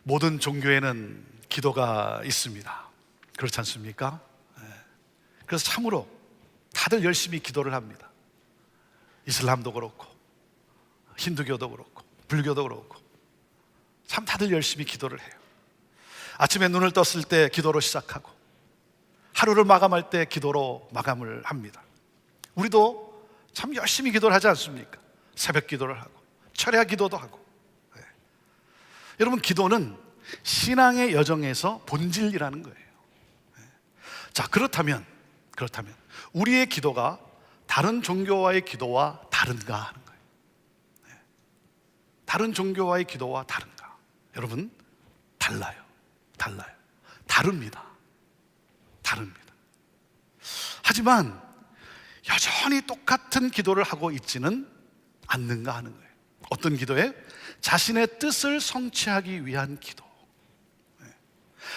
모든 종교에는 기도가 있습니다. 그렇지 않습니까? 그래서 참으로 다들 열심히 기도를 합니다. 이슬람도 그렇고 힌두교도 그렇고 불교도 그렇고 참 다들 열심히 기도를 해요. 아침에 눈을 떴을 때 기도로 시작하고 하루를 마감할 때 기도로 마감을 합니다. 우리도 참 열심히 기도를 하지 않습니까? 새벽 기도를 하고 철야 기도도 하고. 여러분, 기도는 신앙의 여정에서 본질이라는 거예요. 자, 그렇다면 우리의 기도가 다른 종교와의 기도와 다른가 하는 거예요. 다른 종교와의 기도와 다른가? 여러분, 달라요. 다릅니다. 하지만 여전히 똑같은 기도를 하고 있지는 않는가 하는 거예요. 어떤 기도에? 자신의 뜻을 성취하기 위한 기도.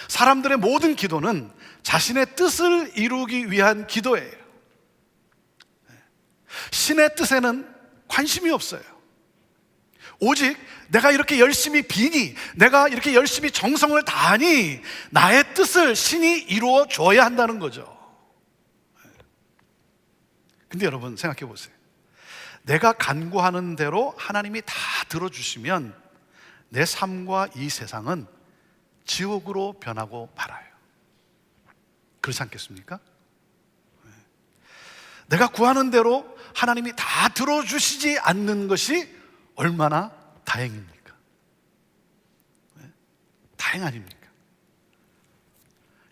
사람들의 모든 기도는 자신의 뜻을 이루기 위한 기도예요. 신의 뜻에는 관심이 없어요. 오직 내가 이렇게 열심히 비니, 내가 이렇게 열심히 정성을 다하니 나의 뜻을 신이 이루어 줘야 한다는 거죠. 근데 여러분, 생각해 보세요. 내가 간구하는 대로 하나님이 다 들어주시면 내 삶과 이 세상은 지옥으로 변하고 말아요. 그렇지 않겠습니까? 내가 구하는 대로 하나님이 다 들어주시지 않는 것이 얼마나 다행입니까? 다행 아닙니까?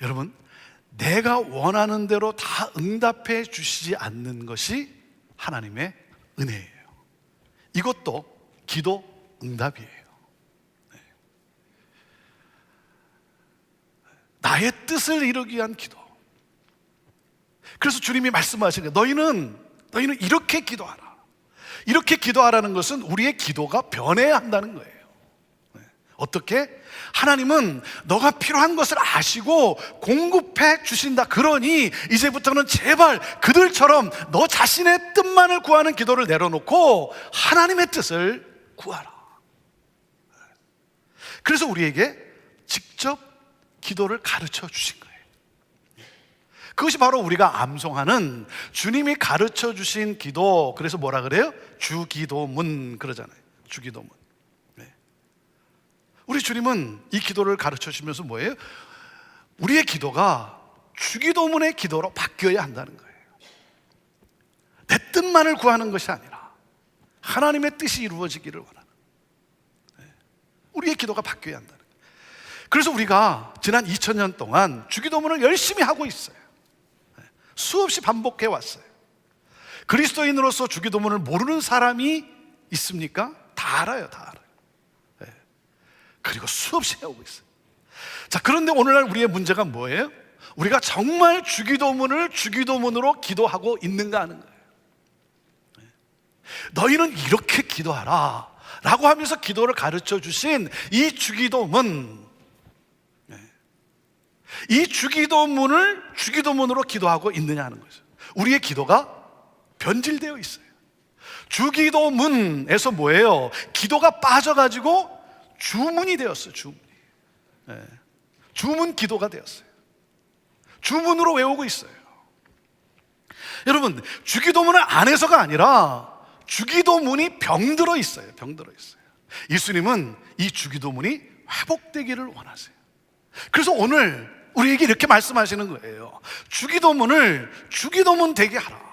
여러분, 내가 원하는 대로 다 응답해 주시지 않는 것이 하나님의 은혜예요. 이것도 기도 응답이에요. 나의 뜻을 이루기 위한 기도. 그래서 주님이 말씀하시는 거예요. 너희는 이렇게 기도하라. 이렇게 기도하라는 것은 우리의 기도가 변해야 한다는 거예요. 어떻게? 하나님은 너가 필요한 것을 아시고 공급해 주신다. 그러니 이제부터는 제발 그들처럼 너 자신의 뜻만을 구하는 기도를 내려놓고 하나님의 뜻을 구하라. 그래서 우리에게 직접 기도를 가르쳐 주신 거예요. 그것이 바로 우리가 암송하는 주님이 가르쳐 주신 기도. 그래서 뭐라 그래요? 주기도문 그러잖아요. 주기도문. 우리 주님은 이 기도를 가르쳐 주시면서 뭐예요? 우리의 기도가 주기도문의 기도로 바뀌어야 한다는 거예요. 내 뜻만을 구하는 것이 아니라 하나님의 뜻이 이루어지기를 원하는, 우리의 기도가 바뀌어야 한다는 거예요. 그래서 우리가 지난 2000년 동안 주기도문을 열심히 하고 있어요. 수없이 반복해 왔어요. 그리스도인으로서 주기도문을 모르는 사람이 있습니까? 다 알아요. 그리고 수없이 해오고 있어요. 자, 그런데 오늘날 우리의 문제가 뭐예요? 우리가 정말 주기도문을 주기도문으로 기도하고 있는가 하는 거예요. 너희는 이렇게 기도하라 라고 하면서 기도를 가르쳐 주신 이 주기도문, 이 주기도문을 주기도문으로 기도하고 있느냐 하는 거죠. 우리의 기도가 변질되어 있어요. 주기도문에서 뭐예요? 기도가 빠져가지고 주문이 되었어요. 주문 기도가 되었어요. 주문으로 외우고 있어요. 여러분, 주기도문을 안 해서가 아니라 주기도문이 병들어 있어요. 예수님은 이 주기도문이 회복되기를 원하세요. 그래서 오늘 우리에게 이렇게 말씀하시는 거예요. 주기도문을 주기도문 되게 하라.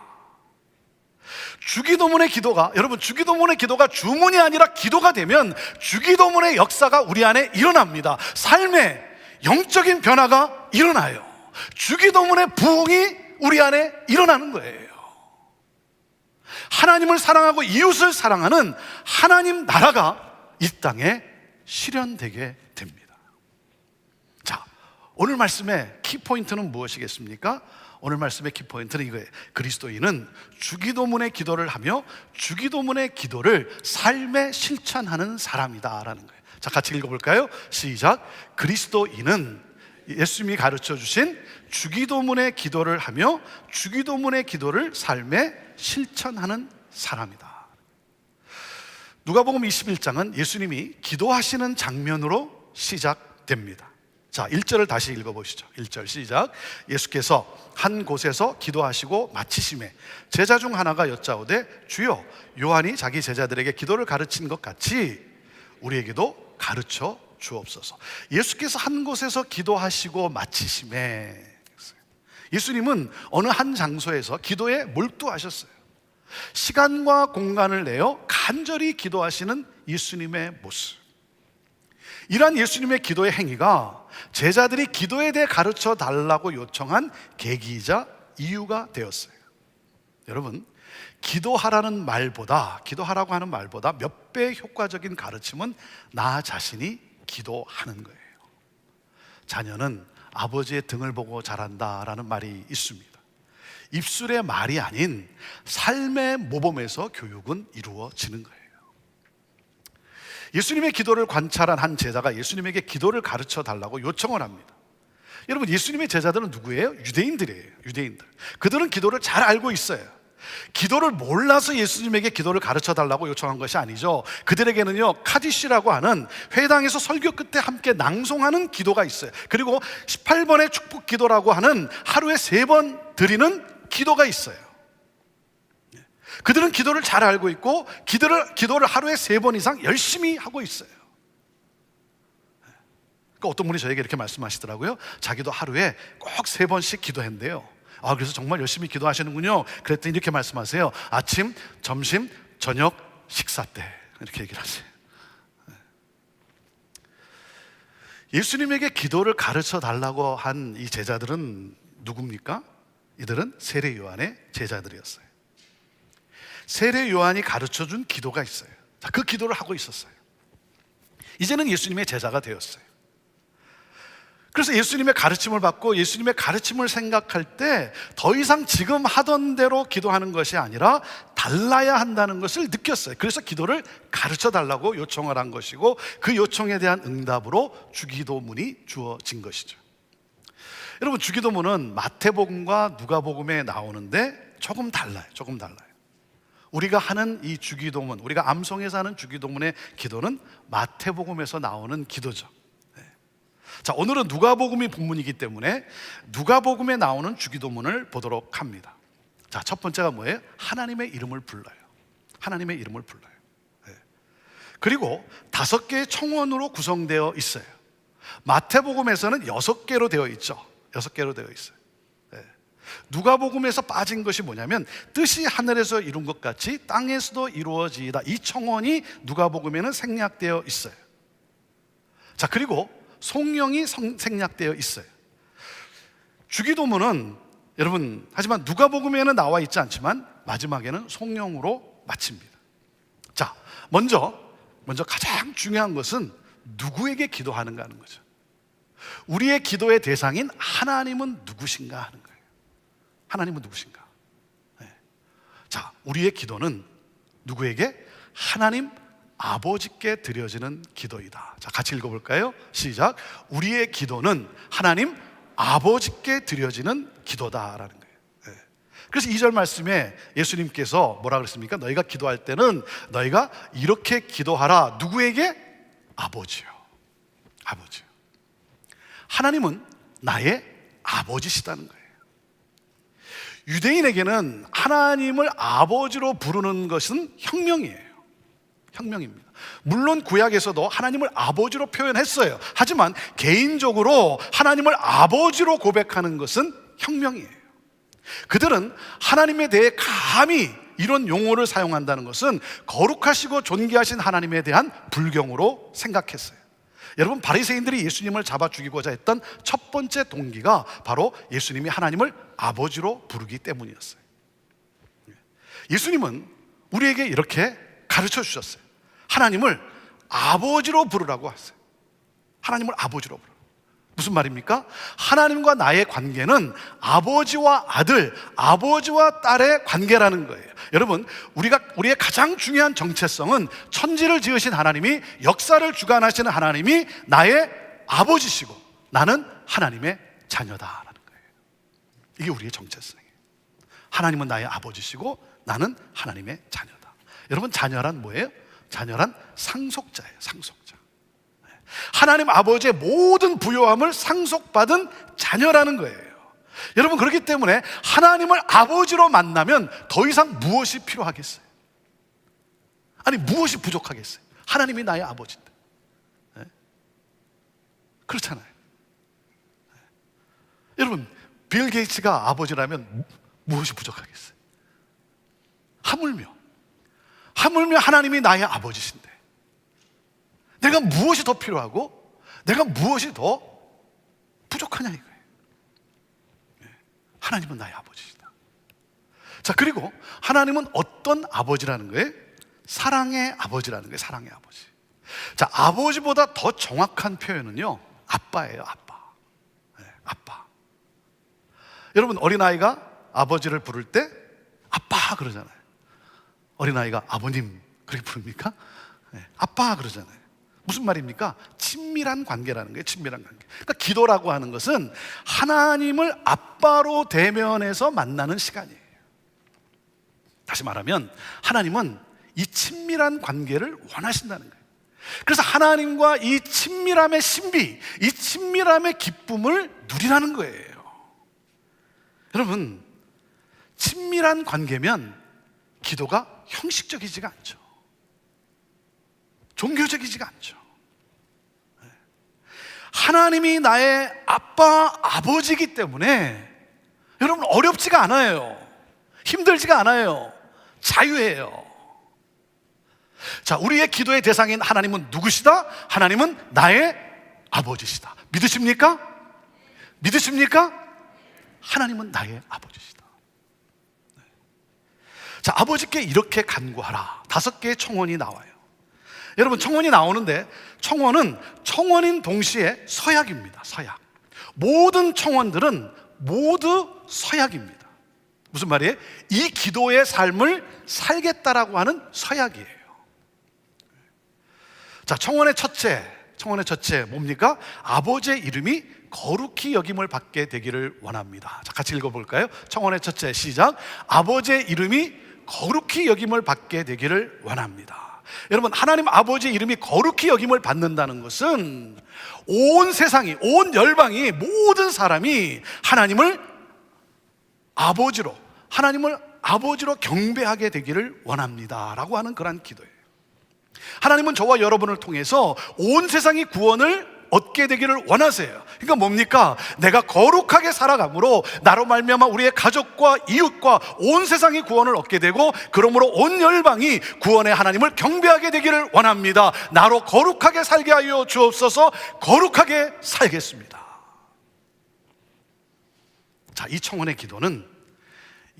주기도문의 기도가, 여러분, 주기도문의 기도가 주문이 아니라 기도가 되면 주기도문의 역사가 우리 안에 일어납니다. 삶의 영적인 변화가 일어나요. 주기도문의 부흥이 우리 안에 일어나는 거예요. 하나님을 사랑하고 이웃을 사랑하는 하나님 나라가 이 땅에 실현되게 됩니다. 자, 오늘 말씀의 키포인트는 무엇이겠습니까? 오늘 말씀의 키포인트는 이거예요. 그리스도인은 주기도문의 기도를 하며 주기도문의 기도를 삶에 실천하는 사람이다라는 거예요. 자, 같이 읽어볼까요? 시작. 그리스도인은 예수님이 가르쳐 주신 주기도문의 기도를 하며 주기도문의 기도를 삶에 실천하는 사람이다. 누가복음 21장은 예수님이 기도하시는 장면으로 시작됩니다. 자, 1절을 다시 읽어보시죠. 1절 시작. 예수께서 한 곳에서 기도하시고 마치심에 제자 중 하나가 여짜오되 주여, 요한이 자기 제자들에게 기도를 가르친 것 같이 우리에게도 가르쳐 주옵소서. 예수께서 한 곳에서 기도하시고 마치심에, 예수님은 어느 한 장소에서 기도에 몰두하셨어요. 시간과 공간을 내어 간절히 기도하시는 예수님의 모습, 이러한 예수님의 기도의 행위가 제자들이 기도에 대해 가르쳐 달라고 요청한 계기이자 이유가 되었어요. 여러분, 기도하라는 말보다, 기도하라고 하는 말보다 몇 배 효과적인 가르침은 나 자신이 기도하는 거예요. 자녀는 아버지의 등을 보고 자란다라는 말이 있습니다. 입술의 말이 아닌 삶의 모범에서 교육은 이루어지는 거예요. 예수님의 기도를 관찰한 한 제자가 예수님에게 기도를 가르쳐 달라고 요청을 합니다. 여러분, 예수님의 제자들은 누구예요? 유대인들이에요. 유대인들. 그들은 기도를 잘 알고 있어요. 기도를 몰라서 예수님에게 기도를 가르쳐 달라고 요청한 것이 아니죠. 그들에게는요, 카디시라고 하는 회당에서 설교 끝에 함께 낭송하는 기도가 있어요. 그리고 18번의 축복 기도라고 하는 하루에 3번 드리는 기도가 있어요. 그들은 기도를 잘 알고 있고 기도를 하루에 3번 이상 열심히 하고 있어요. 그러니까 어떤 분이 저에게 이렇게 말씀하시더라고요. 자기도 하루에 꼭 3번씩 기도한대요. 아, 그래서 정말 열심히 기도하시는군요. 그랬더니 이렇게 말씀하세요. 아침, 점심, 저녁, 식사 때 이렇게 얘기를 하세요. 예수님에게 기도를 가르쳐 달라고 한 이 제자들은 누굽니까? 이들은 세례 요한의 제자들이었어요. 세례 요한이 가르쳐준 기도가 있어요. 자, 그 기도를 하고 있었어요. 이제는 예수님의 제자가 되었어요. 그래서 예수님의 가르침을 받고 예수님의 가르침을 생각할 때 더 이상 지금 하던 대로 기도하는 것이 아니라 달라야 한다는 것을 느꼈어요. 그래서 기도를 가르쳐 달라고 요청을 한 것이고, 그 요청에 대한 응답으로 주기도문이 주어진 것이죠. 여러분, 주기도문은 마태복음과 누가복음에 나오는데 조금 달라요. 조금 달라요. 우리가 하는 이 주기도문, 우리가 암송에서 하는 주기도문의 기도는 마태복음에서 나오는 기도죠. 자, 오늘은 누가복음이 본문이기 때문에 누가복음에 나오는 주기도문을 보도록 합니다. 자, 첫 번째가 뭐예요? 하나님의 이름을 불러요. 하나님의 이름을 불러요. 그리고 5개의 청원으로 구성되어 있어요. 마태복음에서는 6개로 되어 있죠. 6개로 되어 있어요. 누가복음에서 빠진 것이 뭐냐면, 뜻이 하늘에서 이룬 것 같이 땅에서도 이루어지이다. 이 청원이 누가복음에는 생략되어 있어요. 자, 그리고 송영이 생략되어 있어요. 주기도문은 여러분, 하지만 누가복음에는 나와 있지 않지만 마지막에는 송영으로 마칩니다. 자, 먼저 가장 중요한 것은 누구에게 기도하는가 하는 거죠. 우리의 기도의 대상인 하나님은 누구신가 하는 거예요. 하나님은 누구신가? 자, 우리의 기도는 누구에게? 하나님 아버지께 드려지는 기도이다. 자, 같이 읽어볼까요? 시작. 우리의 기도는 하나님 아버지께 드려지는 기도다라는 거예요. 그래서 2절 말씀에 예수님께서 뭐라 그랬습니까? 너희가 기도할 때는 너희가 이렇게 기도하라. 누구에게? 아버지요. 아버지요. 하나님은 나의 아버지시다는 거예요. 유대인에게는 하나님을 아버지로 부르는 것은 혁명이에요. 혁명입니다. 물론 구약에서도 하나님을 아버지로 표현했어요. 하지만 개인적으로 하나님을 아버지로 고백하는 것은 혁명이에요. 그들은 하나님에 대해 감히 이런 용어를 사용한다는 것은 거룩하시고 존귀하신 하나님에 대한 불경으로 생각했어요. 여러분, 바리새인들이 예수님을 잡아 죽이고자 했던 첫 번째 동기가 바로 예수님이 하나님을 아버지로 부르기 때문이었어요. 예수님은 우리에게 이렇게 가르쳐 주셨어요. 하나님을 아버지로 부르라고 하세요. 하나님을 아버지로 부르라. 무슨 말입니까? 하나님과 나의 관계는 아버지와 아들, 아버지와 딸의 관계라는 거예요. 여러분, 우리의 가장 중요한 정체성은 천지를 지으신 하나님이, 역사를 주관하시는 하나님이 나의 아버지시고 나는 하나님의 자녀다라는 거예요. 이게 우리의 정체성이에요. 하나님은 나의 아버지시고 나는 하나님의 자녀다. 여러분, 자녀란 뭐예요? 자녀란 상속자예요. 상속자. 하나님 아버지의 모든 부요함을 상속받은 자녀라는 거예요. 여러분, 그렇기 때문에 하나님을 아버지로 만나면 더 이상 무엇이 필요하겠어요? 아니, 무엇이 부족하겠어요? 하나님이 나의 아버지인데. 네? 그렇잖아요. 네. 여러분, 빌 게이츠가 아버지라면 무엇이 부족하겠어요? 하물며 하나님이 나의 아버지신데 내가 무엇이 더 필요하고 내가 무엇이 더 부족하냐 이거예요. 하나님은 나의 아버지시다. 자, 그리고 하나님은 어떤 아버지라는 거예요? 사랑의 아버지라는 거예요. 사랑의 아버지. 자, 아버지보다 더 정확한 표현은요, 아빠예요. 아빠. 네, 아빠. 여러분, 어린아이가 아버지를 부를 때 아빠 그러잖아요. 어린아이가 아버님 그렇게 부릅니까? 네, 아빠 그러잖아요. 무슨 말입니까? 친밀한 관계라는 거예요. 친밀한 관계. 그러니까 기도라고 하는 것은 하나님을 아빠로 대면해서 만나는 시간이에요. 다시 말하면 하나님은 이 친밀한 관계를 원하신다는 거예요. 그래서 하나님과 이 친밀함의 신비, 이 친밀함의 기쁨을 누리라는 거예요. 여러분, 친밀한 관계면 기도가 형식적이지가 않죠. 종교적이지가 않죠. 하나님이 나의 아빠, 아버지이기 때문에 여러분, 어렵지가 않아요. 힘들지가 않아요. 자유해요. 자, 우리의 기도의 대상인 하나님은 누구시다? 하나님은 나의 아버지시다. 믿으십니까? 믿으십니까? 하나님은 나의 아버지시다. 자, 아버지께 이렇게 간구하라. 5개의 청원이 나와요. 여러분, 청원이 나오는데 청원은 청원인 동시에 서약입니다. 서약. 모든 청원들은 모두 서약입니다. 무슨 말이에요? 이 기도의 삶을 살겠다라고 하는 서약이에요. 자, 청원의 첫째 뭡니까? 아버지의 이름이 거룩히 여김을 받게 되기를 원합니다. 자, 같이 읽어볼까요? 청원의 첫째, 시작. 아버지의 이름이 거룩히 여김을 받게 되기를 원합니다. 여러분, 하나님 아버지의 이름이 거룩히 여김을 받는다는 것은 온 세상이, 온 열방이, 모든 사람이 하나님을 아버지로 경배하게 되기를 원합니다 라고 하는 그런 기도예요. 하나님은 저와 여러분을 통해서 온 세상이 구원을 얻게 되기를 원하세요. 그러니까 뭡니까? 내가 거룩하게 살아감으로 나로 말미암아 우리의 가족과 이웃과 온 세상이 구원을 얻게 되고, 그러므로 온 열방이 구원의 하나님을 경배하게 되기를 원합니다. 나로 거룩하게 살게 하여 주옵소서. 거룩하게 살겠습니다. 자, 이 청원의 기도는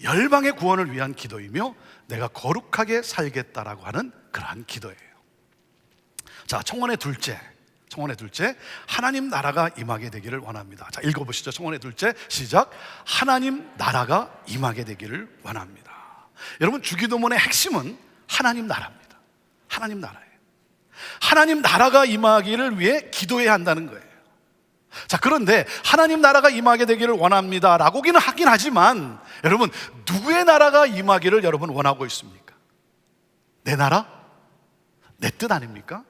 열방의 구원을 위한 기도이며 내가 거룩하게 살겠다라고 하는 그러한 기도예요. 자, 청원의 둘째, 하나님 나라가 임하게 되기를 원합니다. 자, 읽어보시죠. 청원의 둘째, 시작. 하나님 나라가 임하게 되기를 원합니다. 여러분, 주기도문의 핵심은 하나님 나라입니다. 하나님 나라예요. 하나님 나라가 임하기를 위해 기도해야 한다는 거예요. 자, 그런데 하나님 나라가 임하게 되기를 원합니다 라고는 하긴 하지만, 여러분, 누구의 나라가 임하기를 여러분 원하고 있습니까? 내 나라? 내 뜻 아닙니까?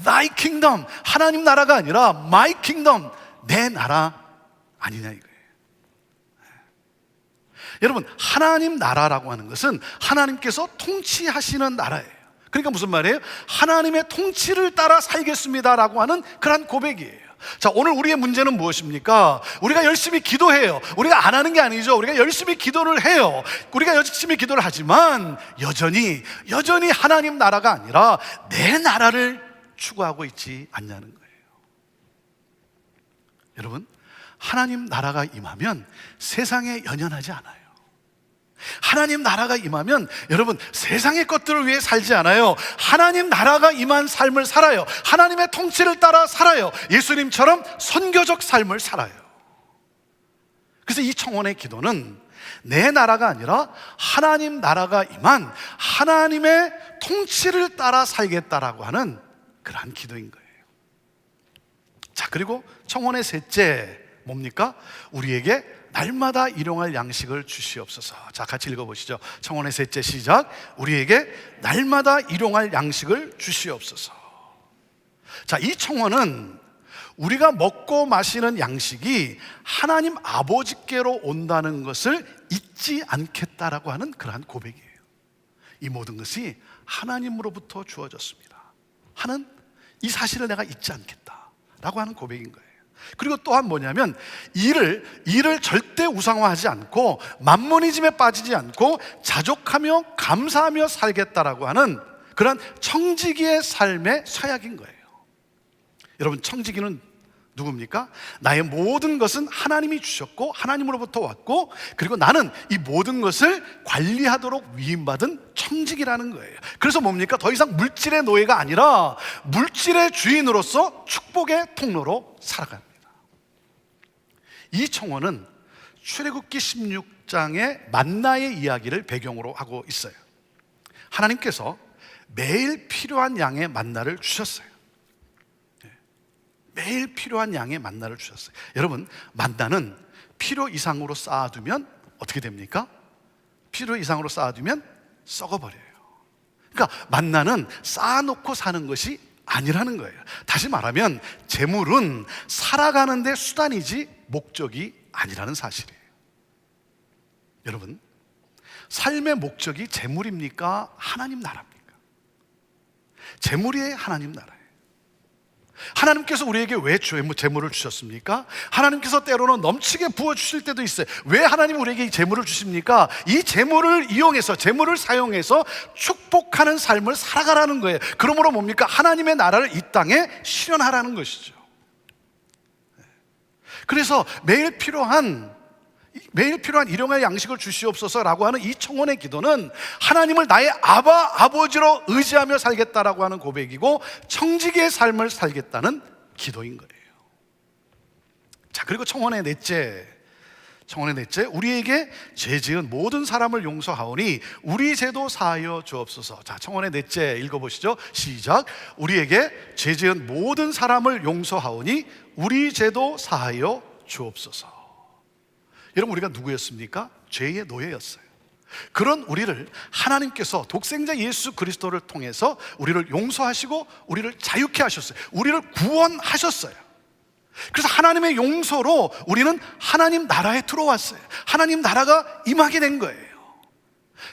Thy kingdom, 하나님 나라가 아니라 My kingdom, 내 나라 아니냐 이거예요. 여러분, 하나님 나라라고 하는 것은 하나님께서 통치하시는 나라예요. 그러니까 무슨 말이에요? 하나님의 통치를 따라 살겠습니다라고 하는 그런 고백이에요. 자, 오늘 우리의 문제는 무엇입니까? 우리가 열심히 기도해요. 우리가 안 하는 게 아니죠. 우리가 열심히 기도를 해요. 우리가 열심히 기도를 하지만 여전히 하나님 나라가 아니라 내 나라를 추구하고 있지 않냐는 거예요. 여러분, 하나님 나라가 임하면 세상에 연연하지 않아요. 하나님 나라가 임하면 여러분, 세상의 것들을 위해 살지 않아요. 하나님 나라가 임한 삶을 살아요. 하나님의 통치를 따라 살아요. 예수님처럼 선교적 삶을 살아요. 그래서 이 청원의 기도는 내 나라가 아니라 하나님 나라가 임한 하나님의 통치를 따라 살겠다라고 하는 그러한 기도인 거예요. 자, 그리고 청원의 셋째 뭡니까? 우리에게 날마다 일용할 양식을 주시옵소서. 자, 같이 읽어보시죠. 청원의 셋째, 시작. 우리에게 날마다 일용할 양식을 주시옵소서. 자, 이 청혼은 우리가 먹고 마시는 양식이 하나님 아버지께로 온다는 것을 잊지 않겠다라고 하는 그러한 고백이에요. 이 모든 것이 하나님으로부터 주어졌습니다 하는 이 사실을 내가 잊지 않겠다라고 하는 고백인 거예요. 그리고 또한 뭐냐면 일을 절대 우상화하지 않고 만모니즘에 빠지지 않고 자족하며 감사하며 살겠다라고 하는 그런 청지기의 삶의 서약인 거예요. 여러분, 청지기는 누굽니까? 나의 모든 것은 하나님이 주셨고 하나님으로부터 왔고, 그리고 나는 이 모든 것을 관리하도록 위임받은 청지기라는 거예요. 그래서 뭡니까? 더 이상 물질의 노예가 아니라 물질의 주인으로서 축복의 통로로 살아갑니다. 이 청혼은 출애굽기 16장의 만나의 이야기를 배경으로 하고 있어요. 하나님께서 매일 필요한 양의 만나를 주셨어요. 매일 필요한 양의 만나를 주셨어요. 여러분, 만나는 필요 이상으로 쌓아두면 어떻게 됩니까? 필요 이상으로 쌓아두면 썩어버려요. 그러니까 만나는 쌓아놓고 사는 것이 아니라는 거예요. 다시 말하면 재물은 살아가는 데 수단이지 목적이 아니라는 사실이에요. 여러분, 삶의 목적이 재물입니까? 하나님 나라입니까? 재물이 하나님 나라예요. 하나님께서 우리에게 왜 재물을 주셨습니까? 하나님께서 때로는 넘치게 부어주실 때도 있어요. 왜 하나님 우리에게 이 재물을 주십니까? 이 재물을 이용해서, 재물을 사용해서 축복하는 삶을 살아가라는 거예요. 그러므로 뭡니까? 하나님의 나라를 이 땅에 실현하라는 것이죠. 그래서 매일 필요한 일용할 양식을 주시옵소서라고 하는 이 청혼의 기도는 하나님을 나의 아버지로 의지하며 살겠다라고 하는 고백이고, 청지기의 삶을 살겠다는 기도인 거예요. 자, 그리고 청혼의 넷째, 우리에게 죄 지은 모든 사람을 용서하오니 우리 죄도 사하여 주옵소서. 자, 청혼의 넷째 읽어보시죠. 시작. 우리에게 죄 지은 모든 사람을 용서하오니 우리 죄도 사하여 주옵소서. 여러분, 우리가 누구였습니까? 죄의 노예였어요. 그런 우리를 하나님께서 독생자 예수 그리스도를 통해서 우리를 용서하시고 우리를 자유케 하셨어요. 우리를 구원하셨어요. 그래서 하나님의 용서로 우리는 하나님 나라에 들어왔어요. 하나님 나라가 임하게 된 거예요.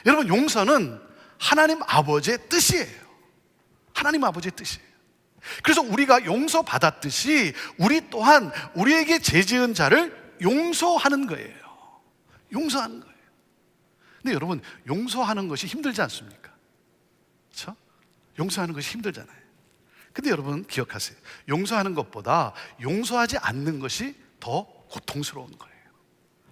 여러분, 용서는 하나님 아버지의 뜻이에요. 하나님 아버지의 뜻이에요. 그래서 우리가 용서받았듯이 우리 또한 우리에게 죄 지은 자를 용서하는 거예요. 용서하는 거예요. 근데 여러분, 용서하는 것이 힘들지 않습니까? 그렇죠? 용서하는 것이 힘들잖아요. 근데 여러분 기억하세요. 용서하는 것보다 용서하지 않는 것이 더 고통스러운 거예요.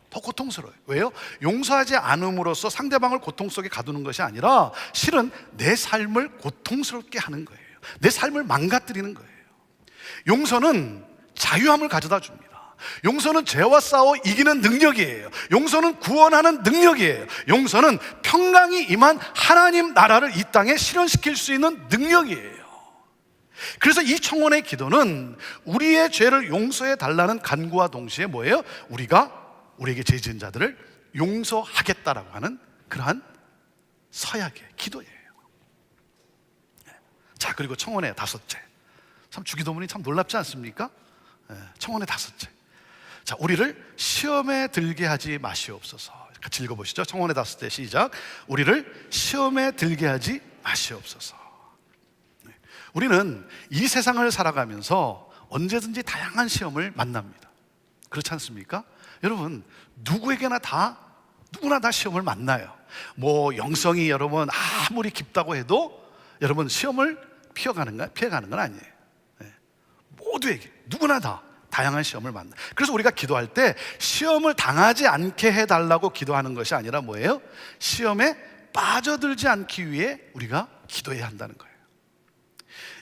더 고통스러워요. 왜요? 용서하지 않음으로써 상대방을 고통 속에 가두는 것이 아니라 실은 내 삶을 고통스럽게 하는 거예요. 내 삶을 망가뜨리는 거예요. 용서는 자유함을 가져다 줍니다. 용서는 죄와 싸워 이기는 능력이에요. 용서는 구원하는 능력이에요. 용서는 평강이 임한 하나님 나라를 이 땅에 실현시킬 수 있는 능력이에요. 그래서 이 청혼의 기도는 우리의 죄를 용서해 달라는 간구와 동시에 뭐예요? 우리에게 죄 지은 자들을 용서하겠다라고 하는 그러한 서약의 기도예요. 자, 그리고 청혼의 다섯째, 참 주기도문이 참 놀랍지 않습니까? 청혼의 다섯째, 자, 우리를 시험에 들게 하지 마시옵소서. 같이 읽어보시죠. 청혼의 다섯째 시작. 우리를 시험에 들게 하지 마시옵소서. 우리는 이 세상을 살아가면서 언제든지 다양한 시험을 만납니다. 그렇지 않습니까? 여러분, 누구나 다 시험을 만나요. 뭐 영성이 여러분 아무리 깊다고 해도 여러분 시험을 피해가는 건 아니에요. 모두에게 누구나 다 다양한 시험을 만나. 그래서 우리가 기도할 때 시험을 당하지 않게 해달라고 기도하는 것이 아니라 뭐예요? 시험에 빠져들지 않기 위해 우리가 기도해야 한다는 거예요.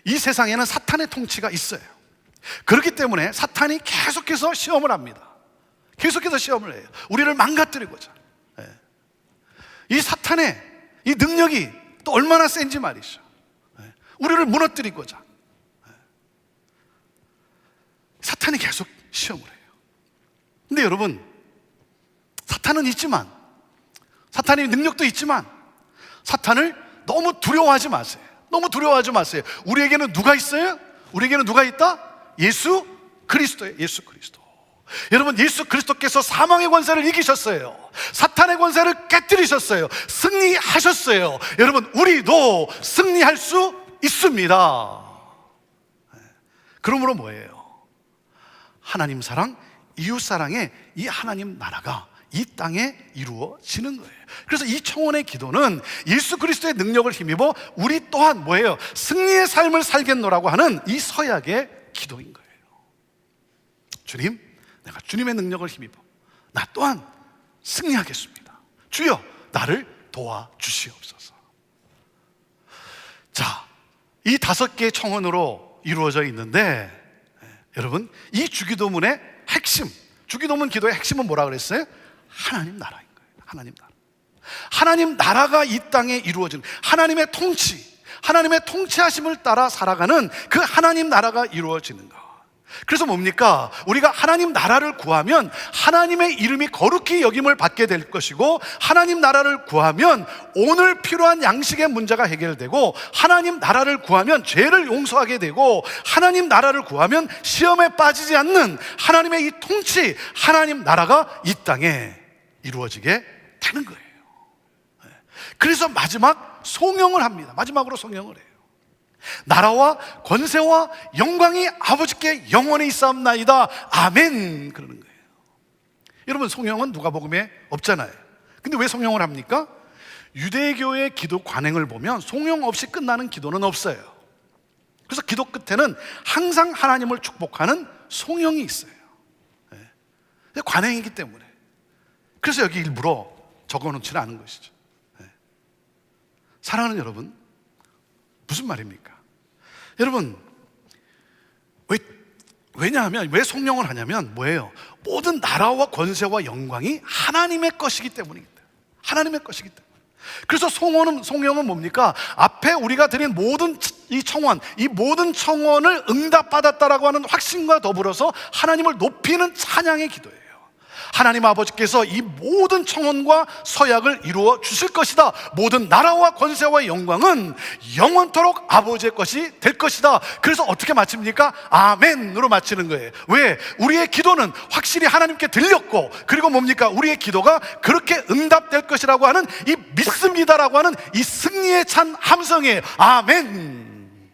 이 세상에는 사탄의 통치가 있어요. 그렇기 때문에 사탄이 계속해서 시험을 합니다. 계속해서 시험을 해요. 우리를 망가뜨리고자. 이 사탄의 이 능력이 또 얼마나 센지 말이죠. 우리를 무너뜨리고자 사탄이 계속 시험을 해요. 근데 여러분, 사탄은 있지만, 사탄의 능력도 있지만 사탄을 너무 두려워하지 마세요. 너무 두려워하지 마세요. 우리에게는 누가 있어요? 우리에게는 누가 있다? 예수 그리스도예요. 예수 그리스도. 여러분, 예수 그리스도께서 사망의 권세를 이기셨어요. 사탄의 권세를 깨뜨리셨어요. 승리하셨어요. 여러분, 우리도 승리할 수 있습니다. 그러므로 뭐예요? 하나님 사랑, 이웃 사랑의 이 하나님 나라가 이 땅에 이루어지는 거예요. 그래서 이 청원의 기도는 예수 그리스도의 능력을 힘입어 우리 또한 뭐예요? 승리의 삶을 살겠노라고 하는 이 서약의 기도인 거예요. 주님, 내가 주님의 능력을 힘입어 나 또한 승리하겠습니다. 주여, 나를 도와주시옵소서. 자, 이 5개의 청원으로 이루어져 있는데, 여러분, 이 주기도문의 핵심, 주기도문 기도의 핵심은 뭐라 그랬어요? 하나님 나라인 거예요. 하나님 나라. 하나님 나라가 이 땅에 이루어지는, 하나님의 통치, 하나님의 통치하심을 따라 살아가는 그 하나님 나라가 이루어지는 것. 그래서 뭡니까? 우리가 하나님 나라를 구하면 하나님의 이름이 거룩히 여김을 받게 될 것이고, 하나님 나라를 구하면 오늘 필요한 양식의 문제가 해결되고, 하나님 나라를 구하면 죄를 용서하게 되고, 하나님 나라를 구하면 시험에 빠지지 않는 하나님의 이 통치, 하나님 나라가 이 땅에 이루어지게 되는 거예요. 그래서 마지막 송영을 합니다. 마지막으로 송영을 해요. 나라와 권세와 영광이 아버지께 영원히 있사옵나이다. 아멘. 그러는 거예요. 여러분, 송영은 누가복음에 없잖아요. 근데 왜 송영을 합니까? 유대교의 기도 관행을 보면 송영 없이 끝나는 기도는 없어요. 그래서 기도 끝에는 항상 하나님을 축복하는 송영이 있어요. 관행이기 때문에. 그래서 여기 일부러 적어놓지는 않은 것이죠. 사랑하는 여러분, 무슨 말입니까? 여러분, 왜냐하면, 왜 송영을 하냐면 뭐예요? 모든 나라와 권세와 영광이 하나님의 것이기 때문입니다. 하나님의 것이기 때문에. 그래서 송영은 뭡니까? 앞에 우리가 드린 모든 이 청원, 이 모든 청원을 응답받았다라고 하는 확신과 더불어서 하나님을 높이는 찬양의 기도예요. 하나님 아버지께서 이 모든 청원과 서약을 이루어 주실 것이다. 모든 나라와 권세와 영광은 영원토록 아버지의 것이 될 것이다. 그래서 어떻게 마칩니까? 아멘으로 마치는 거예요. 왜? 우리의 기도는 확실히 하나님께 들렸고, 그리고 뭡니까? 우리의 기도가 그렇게 응답될 것이라고 하는 이 믿습니다라고 하는 이 승리에 찬 함성이에요. 아멘.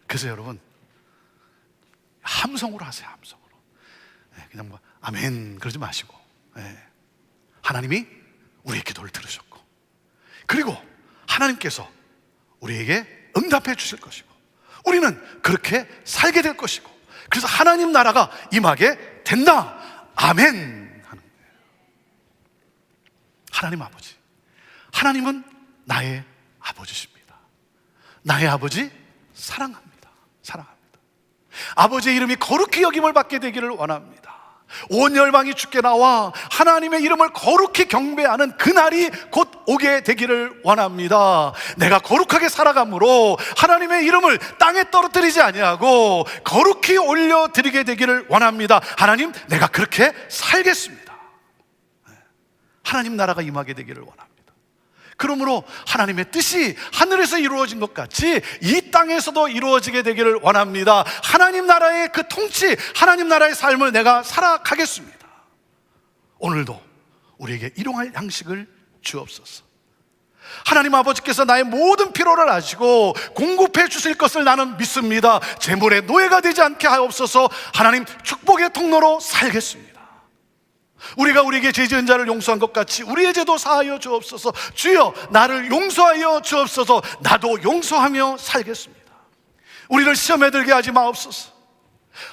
그래서 여러분, 함성으로 하세요. 함성으로. 그냥 뭐 아멘 그러지 마시고, 하나님이 우리의 기도를 들으셨고, 그리고 하나님께서 우리에게 응답해 주실 것이고, 우리는 그렇게 살게 될 것이고, 그래서 하나님 나라가 임하게 된다. 아멘 하는 거예요. 하나님 아버지, 하나님은 나의 아버지십니다. 나의 아버지 사랑합니다. 사랑합니다. 아버지의 이름이 거룩히 여김을 받게 되기를 원합니다. 온 열방이 주께 나와 하나님의 이름을 거룩히 경배하는 그날이 곧 오게 되기를 원합니다. 내가 거룩하게 살아감으로 하나님의 이름을 땅에 떨어뜨리지 아니하고 거룩히 올려드리게 되기를 원합니다. 하나님, 내가 그렇게 살겠습니다. 하나님 나라가 임하게 되기를 원합니다. 그러므로 하나님의 뜻이 하늘에서 이루어진 것 같이 이 땅에서도 이루어지게 되기를 원합니다. 하나님 나라의 그 통치, 하나님 나라의 삶을 내가 살아가겠습니다. 오늘도 우리에게 일용할 양식을 주옵소서. 하나님 아버지께서 나의 모든 필요를 아시고 공급해 주실 것을 나는 믿습니다. 재물의 노예가 되지 않게 하옵소서. 하나님 축복의 통로로 살겠습니다. 우리가 우리에게 죄 지은 자를 용서한 것 같이 우리의 죄도 사하여 주옵소서. 주여, 나를 용서하여 주옵소서. 나도 용서하며 살겠습니다. 우리를 시험에 들게 하지 마옵소서.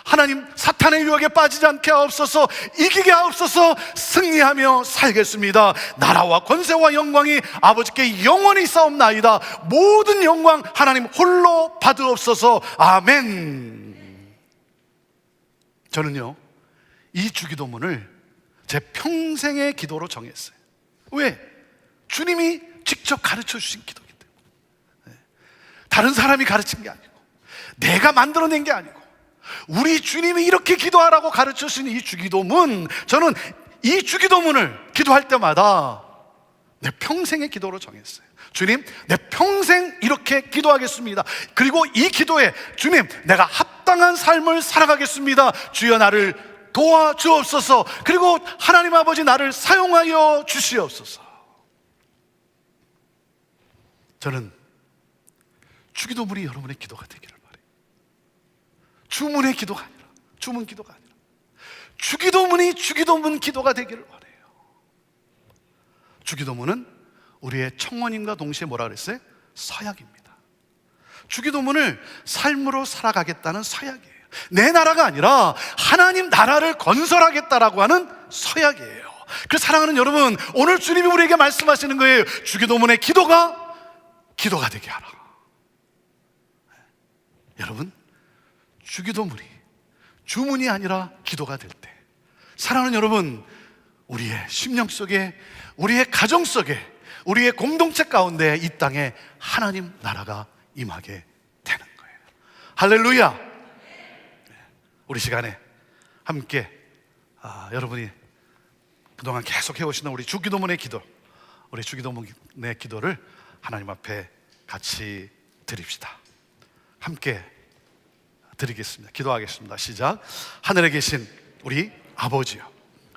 하나님, 사탄의 유혹에 빠지지 않게 하옵소서. 이기게 하옵소서. 승리하며 살겠습니다. 나라와 권세와 영광이 아버지께 영원히 있사옵나이다. 모든 영광 하나님 홀로 받으옵소서. 아멘. 저는요, 이 주기도문을 제 평생의 기도로 정했어요. 왜? 주님이 직접 가르쳐 주신 기도이기 때문에. 다른 사람이 가르친 게 아니고, 내가 만들어낸 게 아니고, 우리 주님이 이렇게 기도하라고 가르쳐 주신 이 주기도문, 저는 이 주기도문을 기도할 때마다 내 평생의 기도로 정했어요. 주님, 내 평생 이렇게 기도하겠습니다. 그리고 이 기도에 주님, 내가 합당한 삶을 살아가겠습니다. 주여 나를 도와주옵소서. 그리고 하나님 아버지, 나를 사용하여 주시옵소서. 저는 주기도문이 여러분의 기도가 되기를 바래요. 주문의 기도가 아니라, 주문 기도가 아니라 주기도문이 주기도문 기도가 되기를 바래요. 주기도문은 우리의 청원임과 동시에 뭐라 그랬어요? 서약입니다. 주기도문을 삶으로 살아가겠다는 서약이에요. 내 나라가 아니라 하나님 나라를 건설하겠다라고 하는 서약이에요. 그래서 사랑하는 여러분, 오늘 주님이 우리에게 말씀하시는 거예요. 주기도문의 기도가 되게 하라. 여러분, 주기도문이 주문이 아니라 기도가 될 때, 사랑하는 여러분, 우리의 심령 속에, 우리의 가정 속에, 우리의 공동체 가운데 이 땅에 하나님 나라가 임하게 되는 거예요. 할렐루야. 우리 시간에 함께 여러분이 그동안 계속 해오시는 우리 주기도문의 기도, 우리 주기도문의 기도를 하나님 앞에 같이 드립시다. 함께 드리겠습니다. 기도하겠습니다. 시작. 하늘에 계신 우리 아버지여,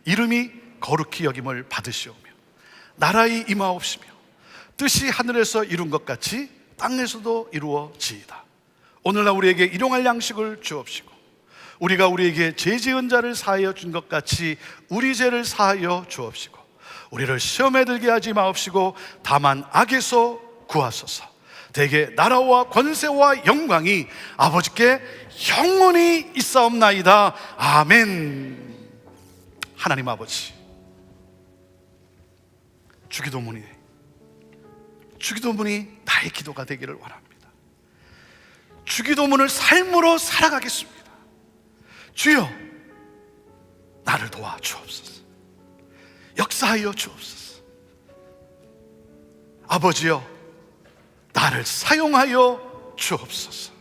이름이 거룩히 여김을 받으시오며 나라의 임하옵시며 뜻이 하늘에서 이룬 것 같이 땅에서도 이루어지이다. 오늘날 우리에게 일용할 양식을 주옵시고 우리가 우리에게 죄 지은 자를 사하여 준 것 같이 우리 죄를 사하여 주옵시고 우리를 시험에 들게 하지 마옵시고 다만 악에서 구하소서. 대개 나라와 권세와 영광이 아버지께 영원히 있사옵나이다. 아멘. 하나님 아버지, 주기도문이 나의 기도가 되기를 원합니다. 주기도문을 삶으로 살아가겠습니다. 주여, 나를 도와 주옵소서. 역사하여 주옵소서. 아버지여, 나를 사용하여 주옵소서.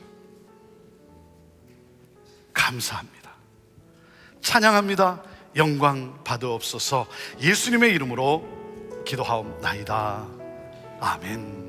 감사합니다. 찬양합니다. 영광 받으옵소서. 예수님의 이름으로 기도하옵나이다. 아멘.